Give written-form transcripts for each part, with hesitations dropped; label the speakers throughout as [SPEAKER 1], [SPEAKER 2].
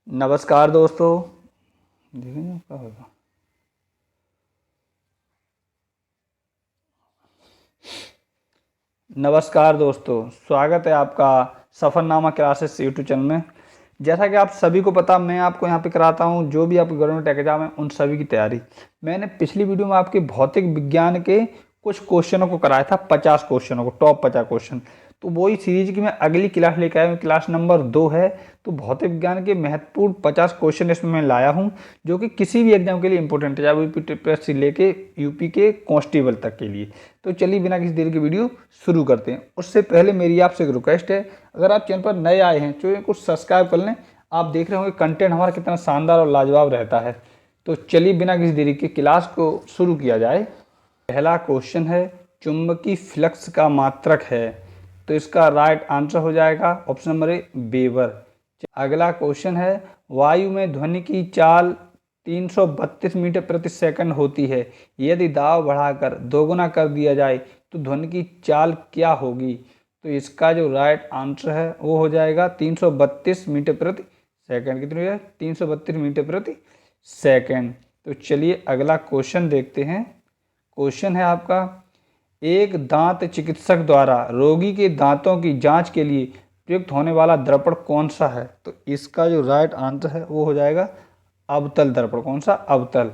[SPEAKER 1] नमस्कार दोस्तों। देखेंगे क्या होगा। नमस्कार दोस्तों, स्वागत है आपका सफ़रनामा क्लासेस यूट्यूब चैनल में। जैसा कि आप सभी को पता, मैं आपको यहाँ पे कराता हूँ जो भी आपके गवर्नमेंट एग्जाम है उन सभी की तैयारी। मैंने पिछली वीडियो में आपके भौतिक विज्ञान के कुछ क्वेश्चनों को कराया था, 50 क्वेश्चनों को, टॉप 50 क्वेश्चन। तो वही सीरीज की मैं अगली क्लास लेकर आया हूँ, क्लास नंबर 2 है। तो भौतिक विज्ञान के महत्वपूर्ण 50 क्वेश्चन इसमें मैं लाया हूँ, जो कि किसी भी एग्जाम के लिए इंपॉर्टेंट है, चाहे यूपी से लेके यूपी के कांस्टेबल तक के लिए। तो चलिए बिना किसी देरी की वीडियो शुरू करते हैं। उससे पहले मेरी आपसे एक रिक्वेस्ट है, अगर आप चैनल पर नए आए हैं तो कुछ सब्सक्राइब कर लें। आप देख रहे होंगे कंटेंट हमारा कितना शानदार और लाजवाब रहता है। तो चलिए बिना किसी देरी के क्लास को शुरू किया जाए। पहला क्वेश्चन है, चुंबकीय फ्लक्स का मात्रक है। तो इसका राइट आंसर हो जाएगा ऑप्शन नंबर ए, वेबर। अगला क्वेश्चन है, वायु में ध्वनि की चाल 332 मीटर प्रति सेकंड होती है। यदि दाब बढ़ाकर दोगुना कर दिया जाए तो ध्वनि की चाल क्या होगी। तो इसका जो राइट आंसर है वो हो जाएगा 332 मीटर प्रति सेकंड। कितनी है? 332 मीटर प्रति सेकंड। तो चलिए अगला क्वेश्चन देखते हैं। क्वेश्चन है आपका, एक दांत चिकित्सक द्वारा रोगी के दांतों की जांच के लिए प्रयुक्त होने वाला दर्पण कौन सा है। तो इसका जो राइट आंसर है वो हो जाएगा अवतल दर्पण। कौन सा? अवतल।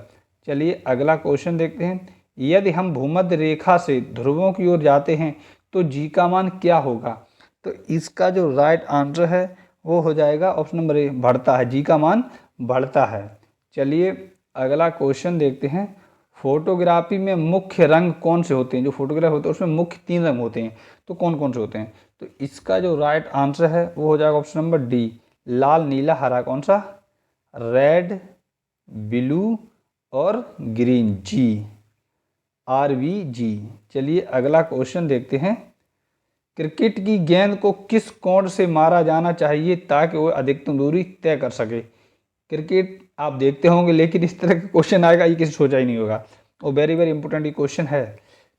[SPEAKER 1] चलिए अगला क्वेश्चन देखते हैं। यदि हम भूमध्य रेखा से ध्रुवों की ओर जाते हैं तो जी का मान क्या होगा। तो इसका जो राइट आंसर है वो हो जाएगा ऑप्शन नंबर ए, बढ़ता है। जी का मान बढ़ता है। चलिए अगला क्वेश्चन देखते हैं। फोटोग्राफी में मुख्य रंग कौन से होते हैं। जो फोटोग्राफ होता है उसमें मुख्य 3 रंग होते हैं, तो कौन कौन से होते हैं। तो इसका जो राइट आंसर है वो हो जाएगा ऑप्शन नंबर डी, लाल नीला हरा। कौन सा? रेड, ब्लू और ग्रीन। जी, RBG। चलिए अगला क्वेश्चन देखते हैं। क्रिकेट की गेंद को किस कोण से मारा जाना चाहिए ताकि वो अधिकतम दूरी तय कर सके। क्रिकेट आप देखते होंगे, लेकिन इस तरह का क्वेश्चन आएगा ये किसी सोचा ही नहीं होगा। वो वेरी वेरी इंपॉर्टेंट ये क्वेश्चन है।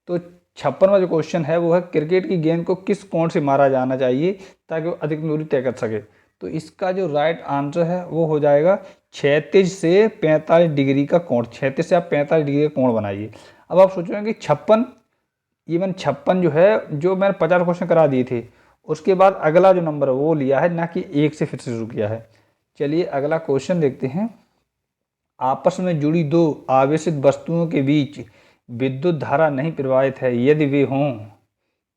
[SPEAKER 1] तो 56वां जो क्वेश्चन है वो है, क्रिकेट की गेंद को किस कोण से मारा जाना चाहिए ताकि वो अधिकतम दूरी तय कर सके। तो इसका जो राइट आंसर है वो हो जाएगा 36 से 45 डिग्री का कोण। 36 से आप 45 डिग्री का कोण बनाइए। अब आप सोचेंगे कि 56, इवन 56 जो है, जो मैंने 50 क्वेश्चन करा दिए थे उसके बाद अगला जो नंबर है वो लिया है, ना कि एक से फिर से शुरू किया है। चलिए अगला क्वेश्चन देखते हैं। आपस में जुड़ी दो आवेशित वस्तुओं के बीच विद्युत धारा नहीं प्रवाहित है, यदि वे हों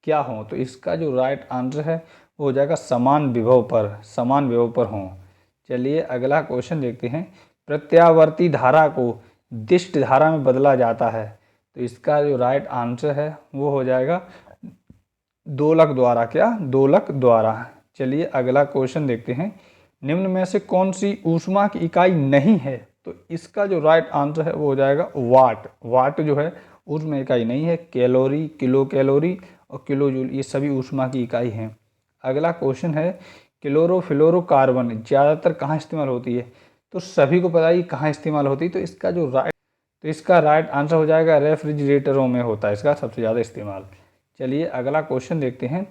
[SPEAKER 1] क्या हों। तो इसका जो राइट आंसर है वो हो जाएगा समान विभव पर, समान विभव पर हों। चलिए अगला क्वेश्चन देखते हैं। प्रत्यावर्ती धारा को दिष्ट धारा में बदला जाता है। तो इसका जो राइट आंसर है वो हो जाएगा दोलक द्वारा। क्या? दोलक द्वारा। चलिए अगला क्वेश्चन देखते हैं। निम्न में से कौन सी ऊष्मा की इकाई नहीं है। तो इसका जो राइट आंसर है वो हो जाएगा वाट। वाट जो है ऊष्मा इकाई नहीं है। कैलोरी, किलो कैलोरी और किलो जूल ये सभी ऊष्मा की इकाई हैं। अगला क्वेश्चन है, क्लोरोफ्लोरोकार्बन ज़्यादातर कहाँ इस्तेमाल होती है। तो सभी को पता है कहाँ इस्तेमाल होती है। तो इसका राइट आंसर हो जाएगा रेफ्रिजरेटरों में होता है इसका सबसे ज़्यादा इस्तेमाल। चलिए अगला क्वेश्चन देखते हैं।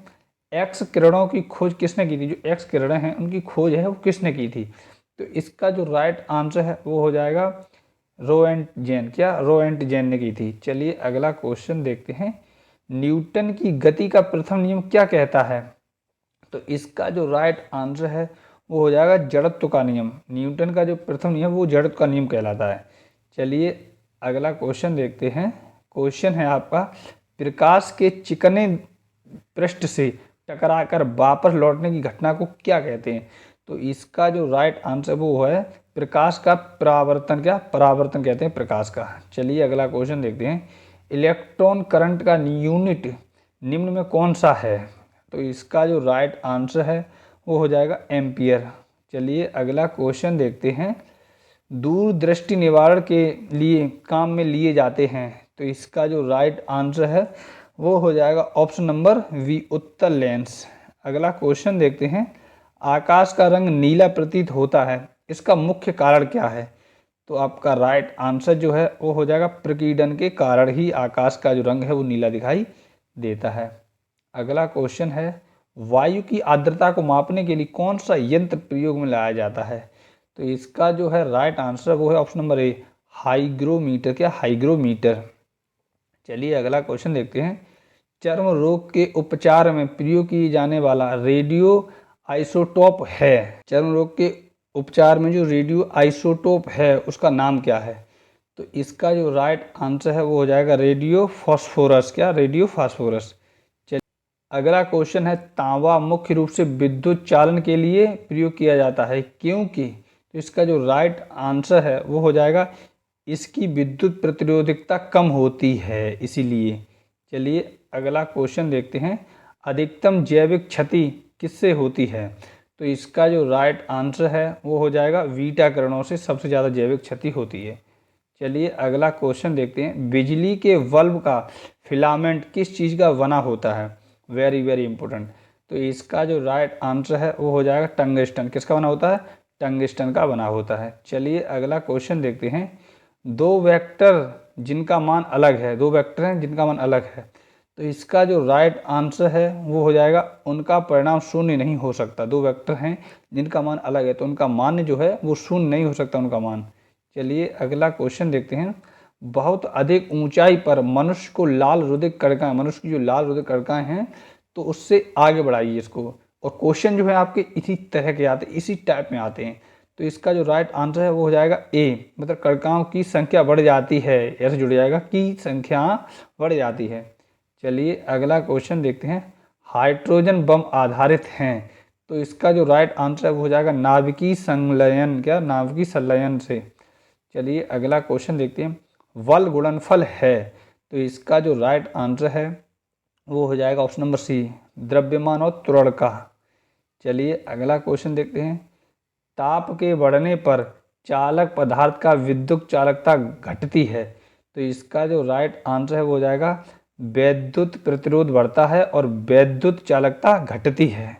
[SPEAKER 1] एक्स किरणों की खोज किसने की थी। जो एक्स किरणें हैं उनकी खोज है वो किसने की थी। तो इसका जो राइट आंसर है वो हो जाएगा रोएंटजेन। क्या? रोएंटजेन ने की थी। चलिए अगला क्वेश्चन देखते हैं। न्यूटन की गति का प्रथम नियम क्या कहता है। तो इसका जो राइट आंसर है वो हो जाएगा जड़त्व का नियम। न्यूटन का जो प्रथम नियम वो जड़त्व का नियम कहलाता है। चलिए अगला क्वेश्चन देखते हैं। क्वेश्चन है आपका, प्रकाश के चिकने पृष्ठ से टकराकर वापस लौटने की घटना को क्या कहते हैं। तो इसका जो राइट आंसर वो है प्रकाश का परावर्तन। क्या? परावर्तन कहते हैं प्रकाश का। चलिए अगला क्वेश्चन देखते हैं। इलेक्ट्रॉन करंट का यूनिट निम्न में कौन सा है। तो इसका जो राइट आंसर है वो हो जाएगा एम्पियर। चलिए अगला क्वेश्चन देखते हैं। दूरदृष्टि निवारण के लिए काम में लिए जाते हैं। तो इसका जो राइट आंसर है वो हो जाएगा ऑप्शन नंबर वी, उत्तल लेंस। अगला क्वेश्चन देखते हैं। आकाश का रंग नीला प्रतीत होता है, इसका मुख्य कारण क्या है। तो आपका राइट आंसर जो है वो हो जाएगा प्रकीर्णन के कारण ही आकाश का जो रंग है वो नीला दिखाई देता है। अगला क्वेश्चन है, वायु की आर्द्रता को मापने के लिए कौन सा यंत्र प्रयोग में लाया जाता है? तो इसका जो है राइट आंसर वो है ऑप्शन नंबर ए, हाइग्रोमीटर। क्या? हाइग्रोमीटर। चलिए अगला क्वेश्चन देखते हैं। चर्म रोग के उपचार में प्रयोग किए जाने वाला रेडियो आइसोटोप है। चर्म रोग के उपचार में जो रेडियो आइसोटोप है उसका नाम क्या है? तो इसका जो राइट आंसर है वो हो जाएगा रेडियो फास्फोरस। क्या? Radio phosphorus. चलिए अगला क्वेश्चन है, तांबा मुख्य रूप से विद्युत चालन के लिए प्रयोग किया जाता है क्योंकि? तो इसका जो राइट आंसर है वो हो जाएगा इसकी विद्युत प्रतिरोधकता कम होती है, इसीलिए। चलिए अगला क्वेश्चन देखते हैं, अधिकतम जैविक क्षति किससे होती है? तो इसका जो राइट आंसर है वो हो जाएगा बीटा किरणों से सबसे ज़्यादा जैविक क्षति होती है। चलिए अगला क्वेश्चन देखते हैं, बिजली के बल्ब का फिलामेंट किस चीज़ का बना होता है? Very very important. तो इसका जो राइट आंसर है वो हो जाएगा टंगस्टन। किसका बना होता है? टंगस्टन का बना होता है। चलिए अगला क्वेश्चन देखते हैं, दो वेक्टर जिनका मान अलग है, दो वेक्टर हैं जिनका मान अलग है, तो इसका जो राइट आंसर है वो हो जाएगा उनका परिणाम शून्य नहीं हो सकता। दो वेक्टर हैं जिनका मान अलग है तो उनका मान जो है वो शून्य नहीं हो सकता उनका मान। चलिए अगला क्वेश्चन देखते हैं, बहुत अधिक ऊंचाई पर मनुष्य को लाल रुधिक कणिकाएं, मनुष्य की जो लाल रुधिक कणिकाएं हैं तो उससे आगे बढ़ाइए इसको। और क्वेश्चन जो है आपके इसी तरह के आते हैं, इसी टाइप में आते हैं। तो इसका जो राइट आंसर है वो हो जाएगा ए, मतलब कणिकाओं की संख्या बढ़ जाती है, ऐसे जुड़ जाएगा की संख्या बढ़ जाती है। चलिए अगला क्वेश्चन देखते हैं, हाइड्रोजन बम आधारित हैं तो इसका जो राइट आंसर है वो हो जाएगा नाभिकीय संलयन। क्या? नाभिकीय संलयन से। चलिए अगला क्वेश्चन देखते हैं, वल गुणनफल है तो इसका जो राइट आंसर है वो हो जाएगा ऑप्शन नंबर सी, द्रव्यमान और त्वरण का। चलिए अगला क्वेश्चन देखते हैं, ताप के बढ़ने पर चालक पदार्थ का विद्युत चालकता घटती है तो इसका जो राइट आंसर है वो हो जाएगा वैद्युत प्रतिरोध बढ़ता है और वैद्युत चालकता घटती है।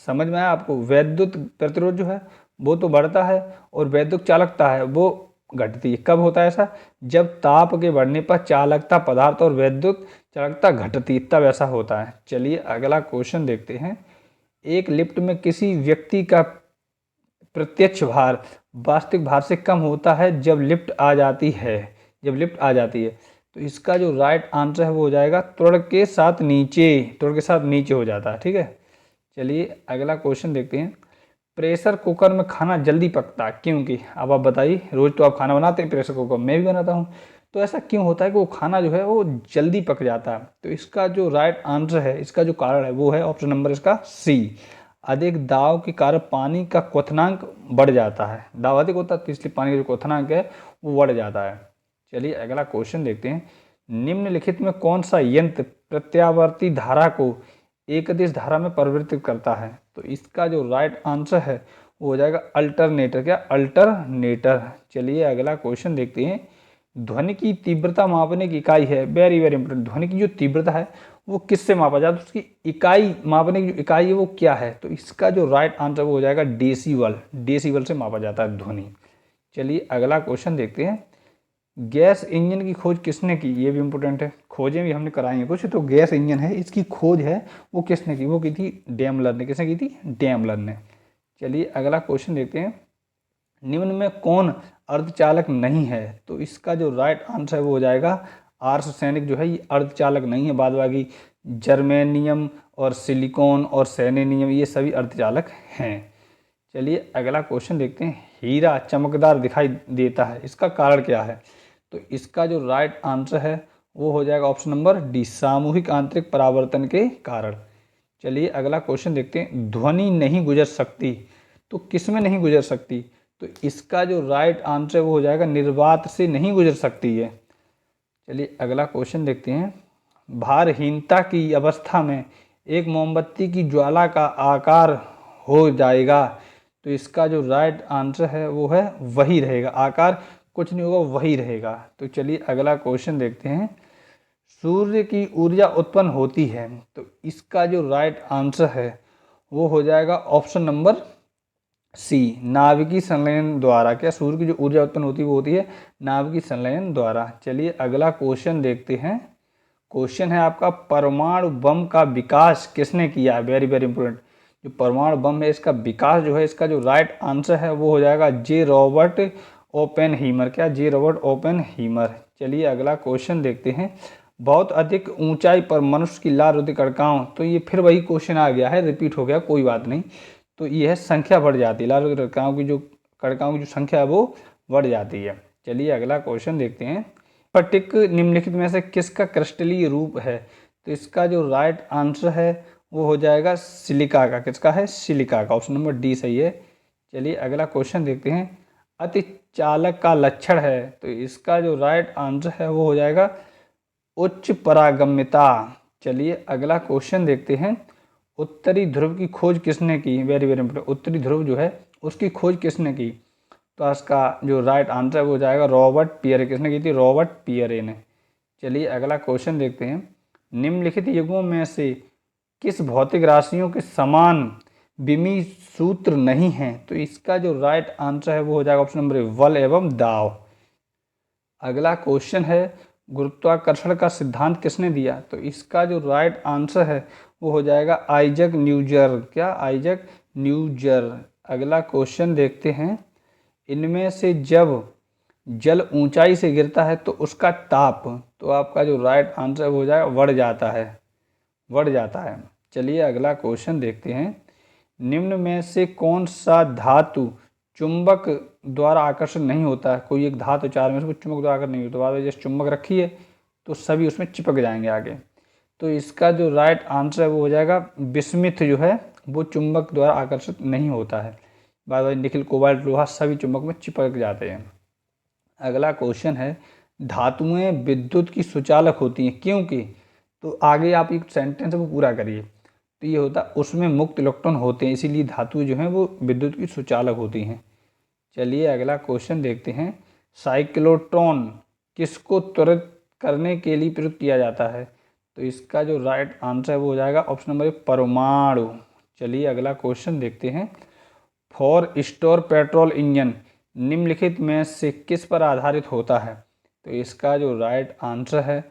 [SPEAKER 1] समझ में आया आपको? वैद्युत प्रतिरोध जो है वो तो बढ़ता है और वैद्युत चालकता है वो घटती है। कब होता है ऐसा? जब ताप के बढ़ने पर चालकता पदार्थ और वैद्युत चालकता घटती है, तब ऐसा होता है। चलिए अगला क्वेश्चन देखते हैं, एक लिफ्ट में किसी व्यक्ति का प्रत्यक्ष भार वास्तविक भार से कम होता है जब लिफ्ट आ जाती है, जब लिफ्ट आ जाती है तो इसका जो राइट आंसर है वो हो जाएगा त्वरण के साथ नीचे, त्वरण के साथ नीचे हो जाता है। ठीक है। चलिए अगला क्वेश्चन देखते हैं, प्रेशर कुकर में खाना जल्दी पकता है क्योंकि? अब आप बताइए, रोज़ तो आप खाना बनाते हैं प्रेशर कुकर, मैं भी बनाता हूँ, तो ऐसा क्यों होता है कि वो खाना जो है वो जल्दी पक जाता है? तो इसका जो राइट आंसर है, इसका जो कारण है वो है ऑप्शन नंबर इसका सी, अधिक दाब के कारण पानी का क्वथनांक बढ़ जाता है। दाब अधिक होता है तो इसलिए पानी का जो क्वथनांक है वो बढ़ जाता है। चलिए अगला क्वेश्चन देखते हैं, निम्नलिखित में कौन सा यंत्र प्रत्यावर्ती धारा को एक दिश धारा में परिवर्तित करता है? तो इसका जो राइट आंसर है वो हो जाएगा अल्टरनेटर। क्या? अल्टरनेटर। चलिए अगला क्वेश्चन देखते हैं, ध्वनि की तीव्रता मापने की इकाई है, वेरी वेरी इंपॉर्टेंट, ध्वनि की जो तीव्रता है वो किससे मापा जाता है? उसकी इकाई, मापने की जो इकाई है वो क्या है? तो इसका जो राइट आंसर वो हो जाएगा डेसिबल। डेसिबल से मापा जाता है ध्वनि। चलिए अगला क्वेश्चन देखते हैं, गैस इंजन की खोज किसने की? ये भी इम्पोर्टेंट है, खोजें भी हमने कराई हैं कुछ, तो गैस इंजन है इसकी खोज है वो किसने की? वो की थी डेमलर ने। किसने की थी? डेमलर ने। चलिए अगला क्वेश्चन देखते हैं, निम्न में कौन अर्धचालक नहीं है? तो इसका जो राइट आंसर है वो हो जाएगा आर्सेनिक जो है ये अर्धचालक नहीं है, बाद बाकी जर्मेनियम और सिलिकॉन और सेलेनियम ये सभी अर्धचालक हैं। चलिए अगला क्वेश्चन देखते हैं, हीरा चमकदार दिखाई देता है, इसका कारण क्या है? तो इसका जो राइट आंसर है वो हो जाएगा ऑप्शन नंबर डी, सामूहिक आंतरिक परावर्तन के कारण। चलिए अगला क्वेश्चन देखते हैं, ध्वनि नहीं गुजर सकती तो किस में नहीं गुजर सकती? तो इसका जो राइट आंसर है वो हो जाएगा निर्वात से नहीं गुजर सकती है। चलिए अगला क्वेश्चन देखते हैं, भारहीनता की अवस्था में एक मोमबत्ती की ज्वाला का आकार हो जाएगा तो इसका जो राइट आंसर है वो है वही रहेगा, आकार कुछ नहीं होगा, वही रहेगा। तो चलिए अगला क्वेश्चन देखते हैं, सूर्य की ऊर्जा उत्पन्न होती है तो इसका जो राइट आंसर है वो हो जाएगा ऑप्शन नंबर सी, नाभिकीय संलयन द्वारा। क्या? सूर्य की जो ऊर्जा उत्पन्न होती है वो होती है नाभिकीय संलयन द्वारा। चलिए अगला क्वेश्चन देखते हैं, क्वेश्चन है आपका, परमाणु बम का विकास किसने किया है? Very very important. जो परमाणु बम है इसका विकास जो है, इसका जो राइट आंसर है वो हो जाएगा जे रॉबर्ट ओपेनहीमर। क्या? जे रॉबर्ट ओपेनहीमर। चलिए अगला क्वेश्चन देखते हैं। बहुत अधिक ऊंचाई पर मनुष्य की लाल रुधिर कणिकाओं, तो ये फिर वही क्वेश्चन आ गया है, रिपीट हो गया, कोई बात नहीं। तो यह संख्या बढ़ जाती है, लाल रुधिर कणिकाओं की जो संख्या है वो बढ़ जाती है। चलिए अगला क्वेश्चन देखते हैं। स्फटिक निम्नलिखित में से किसका क्रिस्टलीय रूप है? तो इसका जो राइट आंसर है वो हो जाएगा सिलिका का। किसका है? सिलिका का। ऑप्शन नंबर डी सही है। चलिए अगला क्वेश्चन देखते हैं। अति चालक का लक्षण है, तो इसका जो राइट आंसर है वो हो जाएगा उच्च परागम्यता। चलिए अगला क्वेश्चन देखते हैं। उत्तरी ध्रुव की खोज किसने की? Very very important. उत्तरी ध्रुव जो है उसकी खोज किसने की? तो इसका जो राइट आंसर है वो हो जाएगा रॉबर्ट पियरे। किसने की थी? रॉबर्ट पियरे ने। चलिए अगला क्वेश्चन देखते हैं। निम्नलिखित युग्मों में से किस भौतिक राशियों के समान विमी सूत्र नहीं है? तो इसका जो राइट आंसर है वो हो जाएगा ऑप्शन नंबर बल एवं दाव। अगला क्वेश्चन है, गुरुत्वाकर्षण का सिद्धांत किसने दिया? तो इसका जो राइट आंसर है वो हो जाएगा आइजक न्यूटन। क्या? Isaac Newton. अगला क्वेश्चन देखते हैं। इनमें से जब जल ऊंचाई से गिरता है तो उसका ताप, तो आपका जो राइट आंसर हो जाएगा बढ़ जाता है, बढ़ जाता है। चलिए अगला क्वेश्चन देखते हैं। निम्न में से कौन सा धातु चुंबक द्वारा आकर्षण नहीं होता है? कोई एक धातु चार में से चुंबक द्वारा आकर्षण नहीं होता, बाद में जैसे चुंबक रखी है तो सभी उसमें चिपक जाएंगे आगे। तो इसका जो राइट आंसर है वो हो जाएगा बिस्मिथ जो है वो चुंबक द्वारा आकर्षित नहीं होता है। बाद में निकिल कोबाल्ट लोहा सभी चुंबक में चिपक जाते हैं। अगला क्वेश्चन है, धातुएं विद्युत की सुचालक होती हैं क्योंकि, तो आगे आप एक सेंटेंस है वो पूरा करिए। तो ये होता उसमें मुक्त इलेक्ट्रॉन होते हैं, इसीलिए धातुएं जो हैं वो विद्युत की सुचालक होती हैं। चलिए अगला क्वेश्चन देखते हैं। साइक्लोट्रॉन किसको त्वरित करने के लिए प्रयुक्त किया जाता है? तो इसका जो राइट आंसर है वो हो जाएगा ऑप्शन नंबर परमाणु। चलिए अगला क्वेश्चन देखते हैं। फॉर स्टोर पेट्रोल इंजन निम्नलिखित में से किस पर आधारित होता है? तो इसका जो राइट आंसर है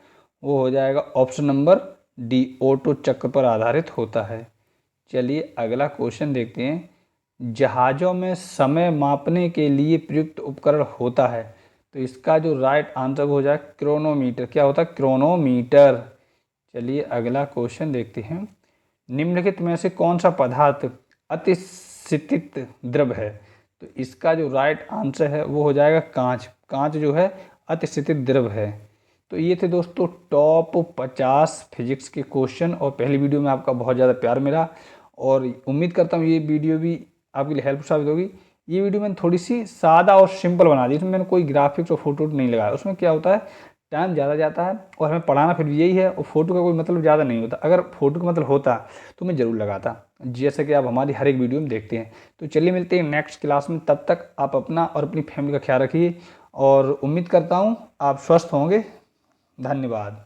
[SPEAKER 1] वो हो जाएगा ऑप्शन नंबर डी, ओटो चक्र पर आधारित होता है। चलिए अगला क्वेश्चन देखते हैं। जहाज़ों में समय मापने के लिए प्रयुक्त उपकरण होता है, तो इसका जो राइट आंसर हो जाए क्रोनोमीटर। क्या होता है? क्रोनोमीटर। चलिए अगला क्वेश्चन देखते हैं। निम्नलिखित में से कौन सा पदार्थ अतिस्थित द्रव है? तो इसका जो राइट आंसर है वो हो जाएगा कांच। कांच जो है अतिस्थित द्रव है। तो ये थे दोस्तों टॉप 50 फिजिक्स के क्वेश्चन, और पहली वीडियो में आपका बहुत ज़्यादा प्यार मिला और उम्मीद करता हूँ ये वीडियो भी आपके लिए हेल्प साबित होगी। ये वीडियो मैंने थोड़ी सी सादा और सिंपल बना दी, इसमें मैंने कोई ग्राफिक्स और फोटो नहीं लगाया। उसमें क्या होता है, टाइम ज़्यादा जाता है और हमें पढ़ाना फिर भी यही है, और फोटो का कोई मतलब ज़्यादा नहीं होता। अगर फोटो का मतलब होता तो मैं ज़रूर लगाता, जैसे कि आप हमारी हर एक वीडियो में देखते हैं। तो चलिए मिलते हैं नेक्स्ट क्लास में, तब तक आप अपना और अपनी फैमिली का ख्याल रखिए और उम्मीद करता हूँ आप स्वस्थ होंगे। धन्यवाद।